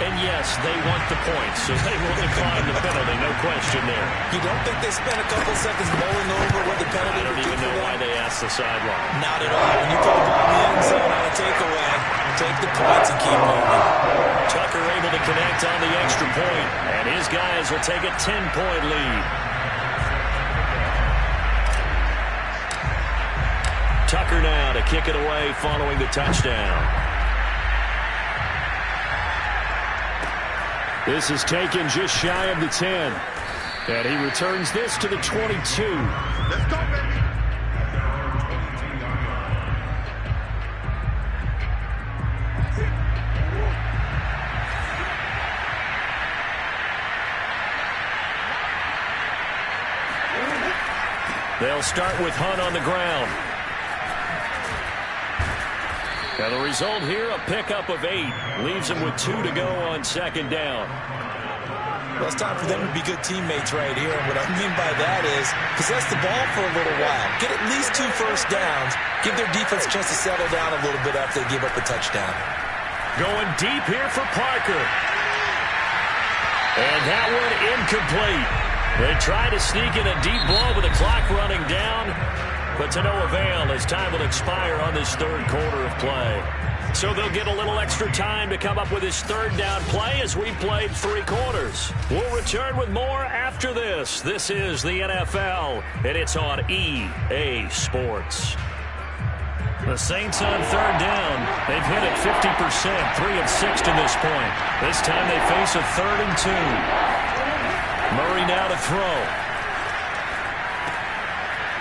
Speaker 5: And yes, they want the points, so they will decline the penalty, no question there.
Speaker 3: You don't think they spent a couple seconds mulling over what the penalty would do for them?
Speaker 5: I don't even know why they asked the sideline.
Speaker 3: Not at all. When you put the ball in the end zone on a takeaway, take the points and keep moving.
Speaker 5: Tucker able to connect on the extra point, and his guys will take a 10-point lead. Tucker now to kick it away following the touchdown. This is taken just shy of the 10. And he returns this to the 22.
Speaker 6: Let's go, baby.
Speaker 5: They'll start with Hunt on the ground. Now the result here, a pickup of 8. Leaves him with 2 to go on 2nd down.
Speaker 3: Well, it's time for them to be good teammates right here. And what I mean by that is possess the ball for a little while. Get at least 2 first downs. Give their defense a chance to settle down a little bit after they give up a touchdown.
Speaker 5: Going deep here for Parker. And that one incomplete. They try to sneak in a deep ball with the clock running down. But to no avail as time will expire on this 3rd quarter of play. So they'll get a little extra time to come up with his 3rd down play as we played 3 quarters. We'll return with more after this. This is the NFL, and it's on EA Sports. The Saints on 3rd down. They've hit it 50%, 3 of 6 to this point. This time they face a 3rd and 2. Murray now to throw.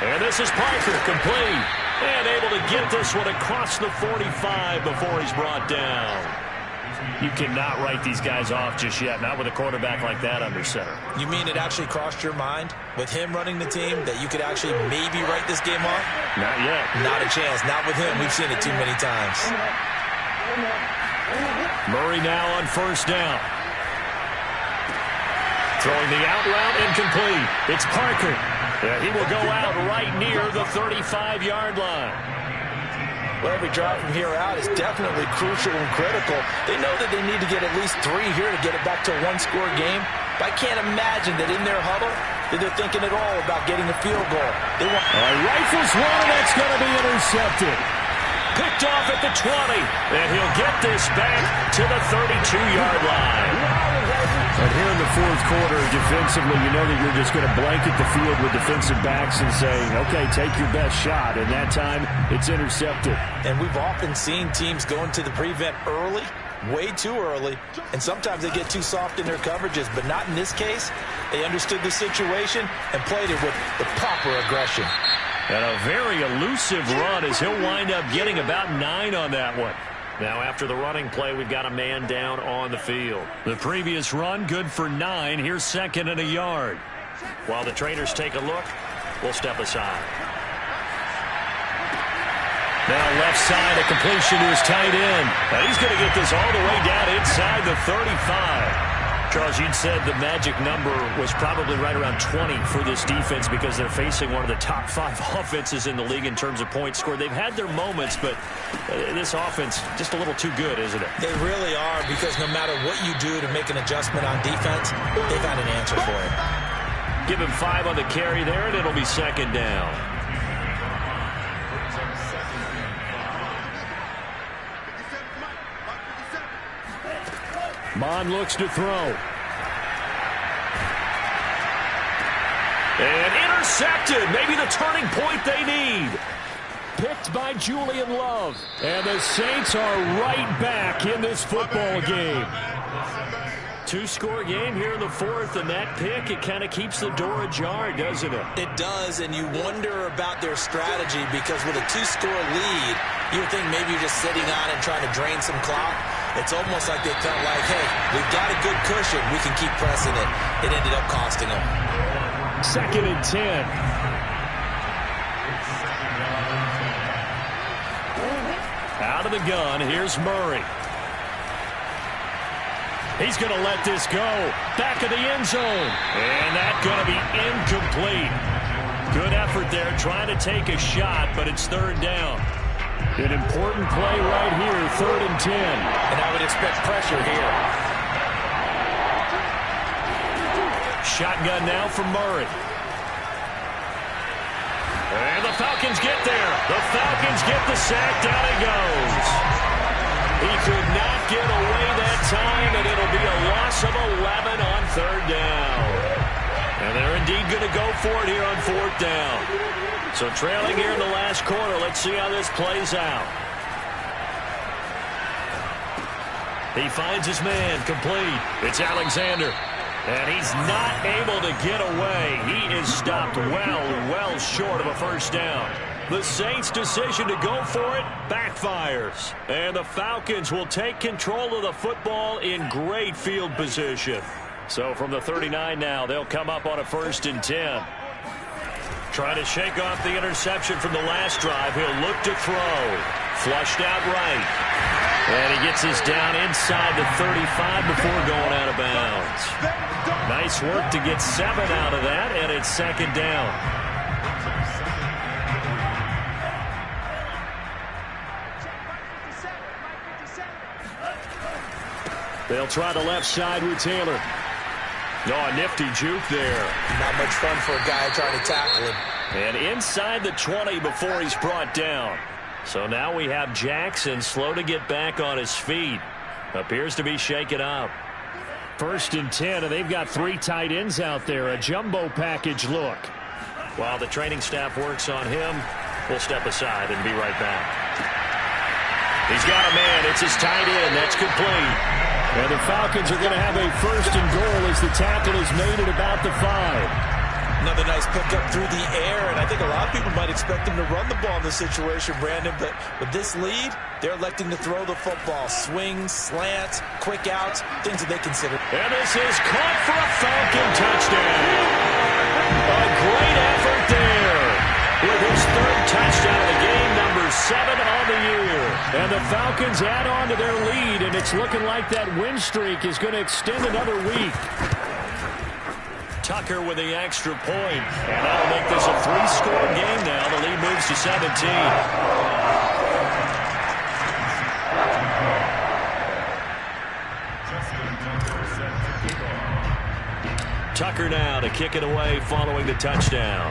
Speaker 5: And this is Parker, complete. And able to get this one across the 45 before he's brought down.
Speaker 2: You cannot write these guys off just yet, not with a quarterback like that under center.
Speaker 3: You mean it actually crossed your mind with him running the team that you could actually maybe write this game off?
Speaker 2: Not yet.
Speaker 3: Not a chance. Not with him. We've seen it too many times.
Speaker 2: Murray now on first down. Throwing the out route, incomplete. It's Parker. Yeah, he will go out right near the 35-yard line.
Speaker 3: Well, every drive from here out is definitely crucial and critical. They know that they need to get at least 3 here to get it back to a one-score game. But I can't imagine that in their huddle that they're thinking at all about getting a field goal. They want
Speaker 2: rifles one, and that's going to be intercepted. Picked off at the 20, and he'll get this back to the 32-yard line. But here in the fourth quarter, defensively, you know that you're just going to blanket the field with defensive backs and saying, okay, take your best shot. And that time, it's intercepted.
Speaker 3: And we've often seen teams go into the prevent early, way too early, and sometimes they get too soft in their coverages, but not in this case. They understood the situation and played it with the proper aggression.
Speaker 2: And a very elusive run as he'll wind up getting about 9 on that one. Now after the running play, we've got a man down on the field. The previous run, good for 9. Here's 2nd and a yard. While the traders take a look, we'll step aside. Now left side, a completion to his tight end. Now he's going to get this all the way down inside the 35. Charles, you'd said the magic number was probably right around 20 for this defense because they're facing one of the top 5 offenses in the league in terms of points scored. They've had their moments, but this offense just a little too good, isn't it?
Speaker 3: They really are, because no matter what you do to make an adjustment on defense, they've got an answer for it.
Speaker 2: Give him 5 on the carry there, and it'll be 2nd down. Mond looks to throw. And intercepted. Maybe the turning point they need. Picked by Julian Love. And the Saints are right back in this football game. 2-score game here in the 4th, and that pick, it kind of keeps the door ajar, doesn't it?
Speaker 3: It does, and you wonder about their strategy, because with a 2-score lead, you would think maybe you're just sitting on and trying to drain some clock. It's almost like they felt like, hey, we've got a good cushion. We can keep pressing it. It ended up costing them.
Speaker 2: 2nd and 10. Out of the gun, here's Murray. He's going to let this go. Back of the end zone. And that's going to be incomplete. Good effort there, trying to take a shot, but it's 3rd down. An important play right here, 3rd and 10.
Speaker 3: And I would expect pressure here.
Speaker 2: Shotgun now from Murray. And the Falcons get there. The Falcons get the sack. Down he goes. He could not get away that time, and it'll be a loss of 11 on 3rd down. And they're indeed going to go for it here on 4th down. So trailing here in the last quarter. Let's see how this plays out. He finds his man, complete. It's Alexander. And he's not able to get away. He is stopped well short of a 1st down. The Saints' decision to go for it backfires. And the Falcons will take control of the football in great field position. So from the 39 now, they'll come up on a 1st and 10. Trying to shake off the interception from the last drive. He'll look to throw. Flushed out right. And he gets this down inside the 35 before going out of bounds. Nice work to get 7 out of that, and it's 2nd down. They'll try the left side with Taylor. Oh, a nifty juke there.
Speaker 3: Not much fun for a guy trying to tackle him.
Speaker 2: And inside the 20 before he's brought down. So now we have Jackson slow to get back on his feet. Appears to be shaken up. 1st and 10, and they've got 3 tight ends out there. A jumbo package look. While the training staff works on him, we'll step aside and be right back. He's got a man. It's his tight end. That's complete. And the Falcons are going to have a 1st and goal as the tackle is made at about the 5.
Speaker 3: Another nice pickup through the air, and I think a lot of people might expect him to run the ball in this situation, Brandon, but with this lead, they're electing to throw the football. Swings, slants, quick outs, things that they consider.
Speaker 5: And this is caught for a Falcon touchdown. A great effort there with his third touchdown of the game, number 7 on the year. And the Falcons add on to their lead, and it's looking like that win streak is going to extend another week. Tucker with the extra point, and that'll make this a 3-score game now. The lead moves to 17. Tucker now to kick it away following the touchdown.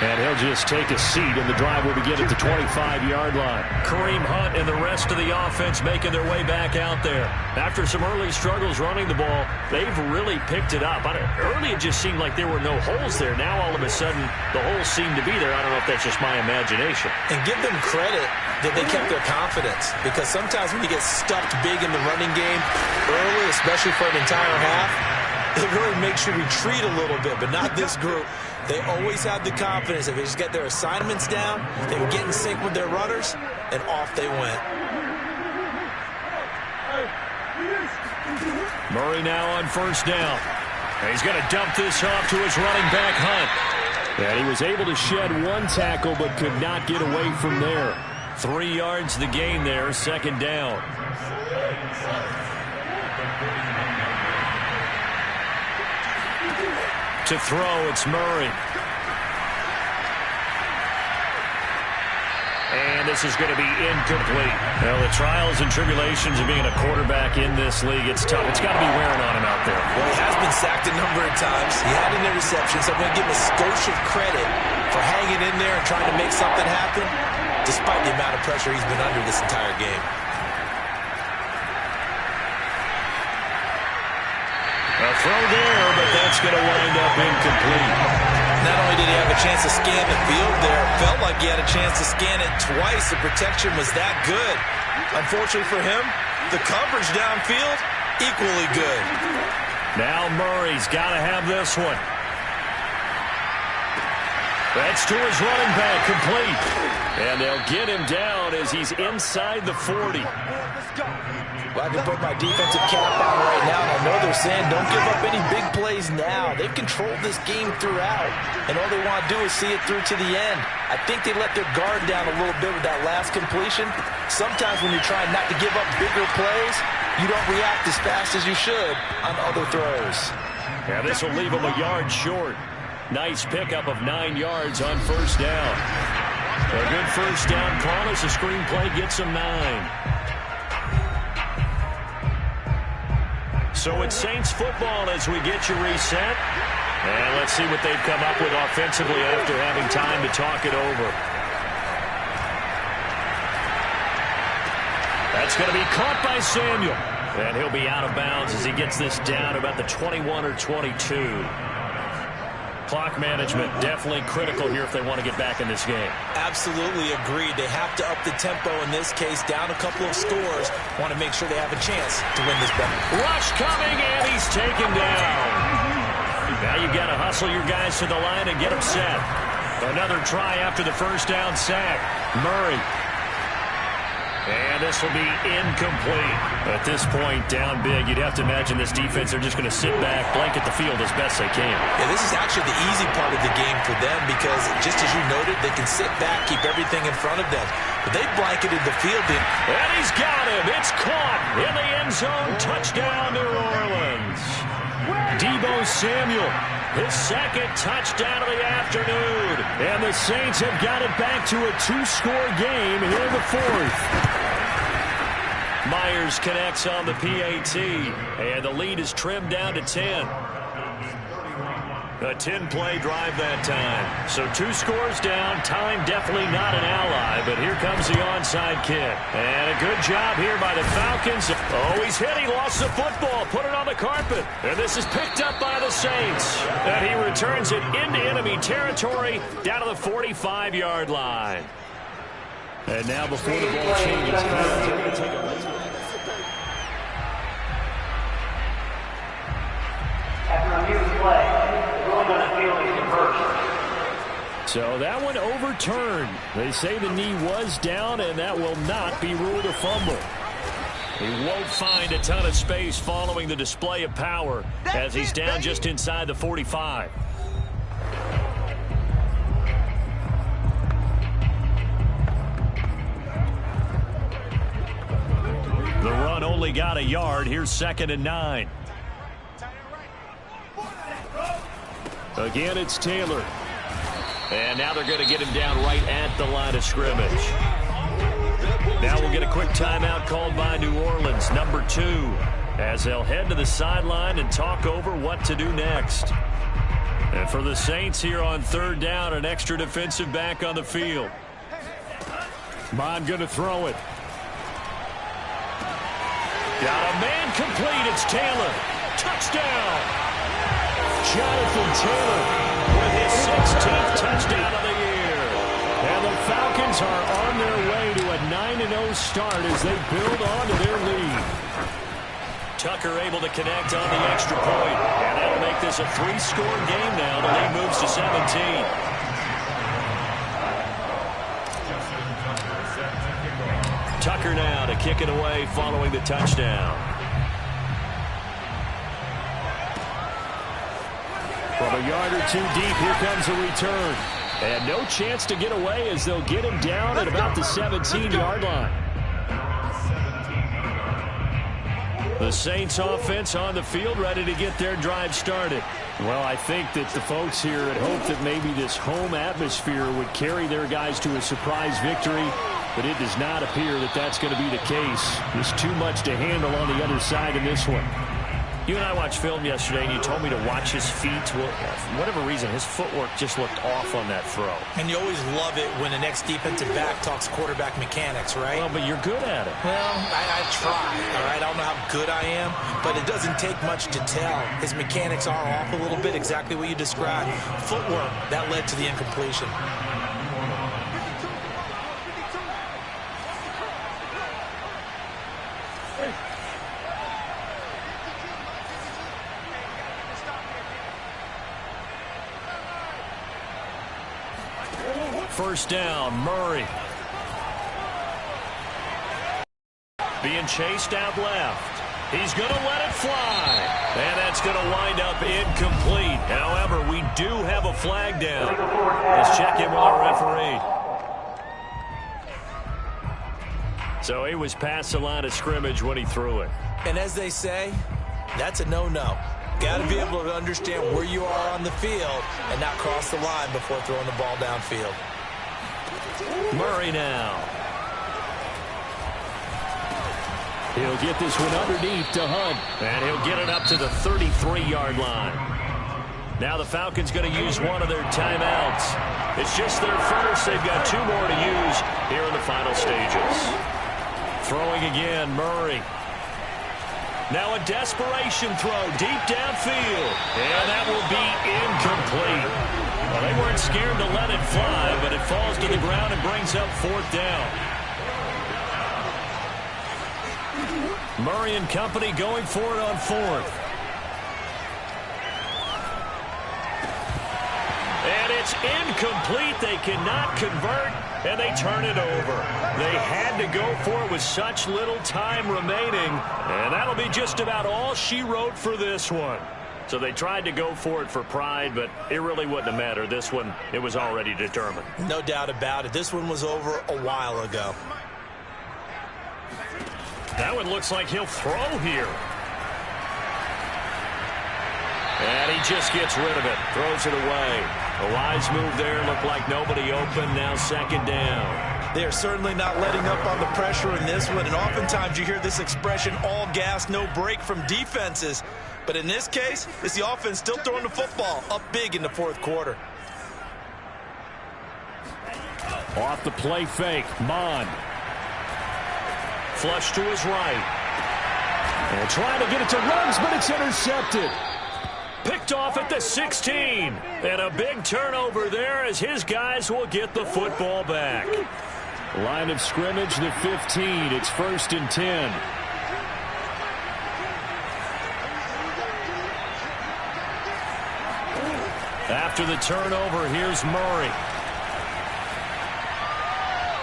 Speaker 5: And he'll just take a seat, and the drive will begin at the 25-yard line. Kareem Hunt and the rest of the offense making their way back out there. After some early struggles running the ball, they've really picked it up. Early it just seemed like there were no holes there. Now all of a sudden the holes seem to be there. I don't know if that's just my imagination.
Speaker 3: And give them credit that they kept their confidence, because sometimes when you get stuffed big in the running game early, especially for an entire half, it really makes you retreat a little bit, but not this group. They always had the confidence. If they just get their assignments down, they would get in sync with their runners, and off they went.
Speaker 5: Murray now on first down. He's going to dump this off to his running back, Hunt. And he was able to shed one tackle, but could not get away from there. 3 yards the gain there, second down. To throw, it's Murray. And this is going to be incomplete. Well, the trials and tribulations of being a quarterback in this league, it's tough. It's got to be wearing on him out there.
Speaker 3: Well, he has been sacked a number of times. He had an interception, so I'm going to give him a skosh of credit for hanging in there and trying to make something happen, despite the amount of pressure he's been under this entire game.
Speaker 5: A throw there, but that's going to wind up incomplete.
Speaker 3: Not only did he have a chance to scan the field there, it felt like he had a chance to scan it twice. The protection was that good. Unfortunately for him, the coverage downfield, equally good.
Speaker 5: Now Murray's got to have this one. That's to his running back, complete. And they'll get him down as he's inside the 40.
Speaker 3: Well, I can put my defensive cap on right now, and I know they're saying don't give up any big plays now. They've controlled this game throughout, and all they want to do is see it through to the end. I think they let their guard down a little bit with that last completion. Sometimes when you're trying not to give up bigger plays, you don't react as fast as you should on other throws.
Speaker 5: Yeah, this will leave him a yard short. Nice pickup of 9 yards on first down. A good first down call as the screenplay gets him 9. So it's Saints football as we get you reset. And let's see what they've come up with offensively after having time to talk it over. That's going to be caught by Samuel. And he'll be out of bounds as he gets this down about the 21 or 22. Clock management definitely critical here if they want to get back in this game.
Speaker 3: Absolutely agreed. They have to up the tempo in this case, down a couple of scores. Want to make sure they have a chance to win this battle.
Speaker 5: Rush coming, and he's taken down. Now you've got to hustle your guys to the line and get them set. Another try after the first down sack. Murray. And this will be incomplete. At this point, down big, you'd have to imagine this defense, they're just going to sit back, blanket the field as best they can.
Speaker 3: Yeah, this is actually the easy part of the game for them because, just as you noted, they can sit back, keep everything in front of them. But they blanketed the field in.
Speaker 5: And he's got him. It's caught in the end zone. Touchdown, New Orleans. Deebo Samuel, his second touchdown of the afternoon. And the Saints have got it back to a 2-score game here in the fourth. Myers connects on the PAT, and the lead is trimmed down to 10. A 10-play drive that time. So 2 scores down. Time definitely not an ally, but here comes the onside kick. And a good job here by the Falcons. Oh, he's hit. He lost the football. Put it on the carpet. And this is picked up by the Saints. And he returns it into enemy territory down to the 45-yard line. And now before the ball changes,
Speaker 2: So that one overturned. They say the knee was down, and that will not be ruled a fumble. He won't find a ton of space following the display of power as he's down just inside the 45. The run only got a yard. Here's 2nd and 9. Again, it's Taylor. And now they're going to get him down right at the line of scrimmage. Now we'll get a quick timeout called by New Orleans, number 2, as they'll head to the sideline and talk over what to do next. And for the Saints here on 3rd down, an extra defensive back on the field. Bond going to throw it. Got a man complete. It's Taylor. Touchdown. Jonathan Taylor with his 16th touchdown of the year. And the Falcons are on their way to a 9-0 start as they build on to their lead. Tucker able to connect on the extra point. And that'll make this a 3-score game now. The lead moves to 17. Tucker now to kick it away following the touchdown. From a yard or 2 deep, here comes a return. And no chance to get away as they'll get him down at about the 17-yard line. The Saints offense on the field ready to get their drive started. Well, I think that the folks here had hoped that maybe this home atmosphere would carry their guys to a surprise victory. But it does not appear that that's going to be the case. There's too much to handle on the other side in this one. You and I watched film yesterday, and you told me to watch his feet. Well, for whatever reason, his footwork just looked off on that throw.
Speaker 3: And you always love it when the next defensive back talks quarterback mechanics, right?
Speaker 2: Well, but you're good at it.
Speaker 3: Well, I try, all right? I don't know how good I am, but it doesn't take much to tell. His mechanics are off a little bit, exactly what you described. Footwork, that led to the incompletion.
Speaker 2: First down, Murray. Being chased out left. He's going to let it fly. And that's going to wind up incomplete. However, we do have a flag down. Let's check in with our referee. So he was past the line of scrimmage when he threw it.
Speaker 3: And as they say, that's a no-no. Got to be able to understand where you are on the field and not cross the line before throwing the ball downfield.
Speaker 2: Murray now. He'll get this one underneath to Hunt. And he'll get it up to the 33-yard line. Now the Falcons going to use one of their timeouts. It's just their first. They've got 2 more to use here in the final stages. Throwing again, Murray. Now a desperation throw deep downfield. And that will be incomplete. Well, they weren't scared to let it fly, but it falls to the ground and brings up 4th down. Murray and company going for it on 4th. And it's incomplete. They cannot convert, and they turn it over. They had to go for it with such little time remaining, and that'll be just about all she wrote for this one. So they tried to go for it for pride, but it really wouldn't have mattered. This one, it was already determined.
Speaker 3: No doubt about it. This one was over a while ago.
Speaker 2: That one looks like he'll throw here. And he just gets rid of it. Throws it away. A wise move there. Looked like nobody open. Now 2nd down.
Speaker 3: They're certainly not letting up on the pressure in this one. And oftentimes you hear this expression, all gas, no break from defenses. But in this case, it's the offense still throwing the football up big in the 4th quarter.
Speaker 2: Off the play fake. Mond. Flush to his right. And trying to get it to Ruggs, but it's intercepted. Picked off at the 16. And a big turnover there as his guys will get the football back. Line of scrimmage, the 15. It's 1st and 10. After the turnover, here's Murray.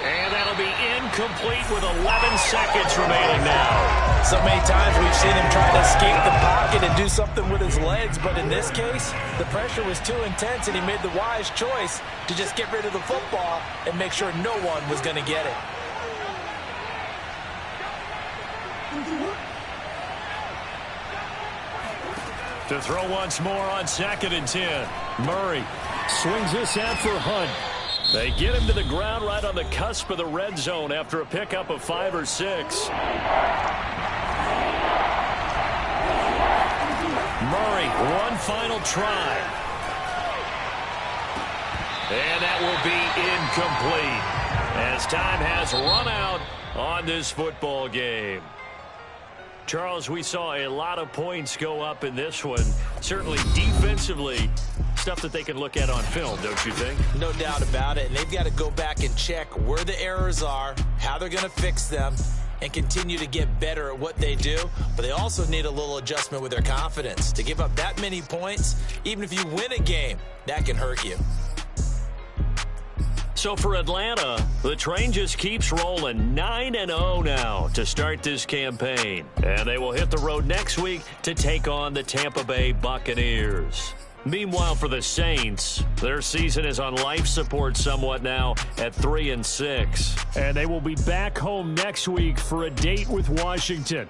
Speaker 5: And that'll be incomplete with 11 seconds remaining now.
Speaker 3: So many times we've seen him try to escape the pocket and do something with his legs, but in this case, the pressure was too intense and he made the wise choice to just get rid of the football and make sure no one was going to get it.
Speaker 2: To throw once more on 2nd and 10. Murray swings this out for Hunt. They get him to the ground right on the cusp of the red zone after a pickup of 5 or 6. Murray, one final try. And that will be incomplete as time has run out on this football game. Charles, we saw a lot of points go up in this one. Certainly defensively, stuff that they can look at on film, don't you think?
Speaker 3: No doubt about it. And they've got to go back and check where the errors are, how they're going to fix them, and continue to get better at what they do. But they also need a little adjustment with their confidence. To give up that many points, even if you win a game, that can hurt you.
Speaker 5: So for Atlanta, the train just keeps rolling 9-0 now to start this campaign. And they will hit the road next week to take on the Tampa Bay Buccaneers. Meanwhile, for the Saints, their season is on life support somewhat now at 3-6.
Speaker 2: And they will be back home next week for a date with Washington.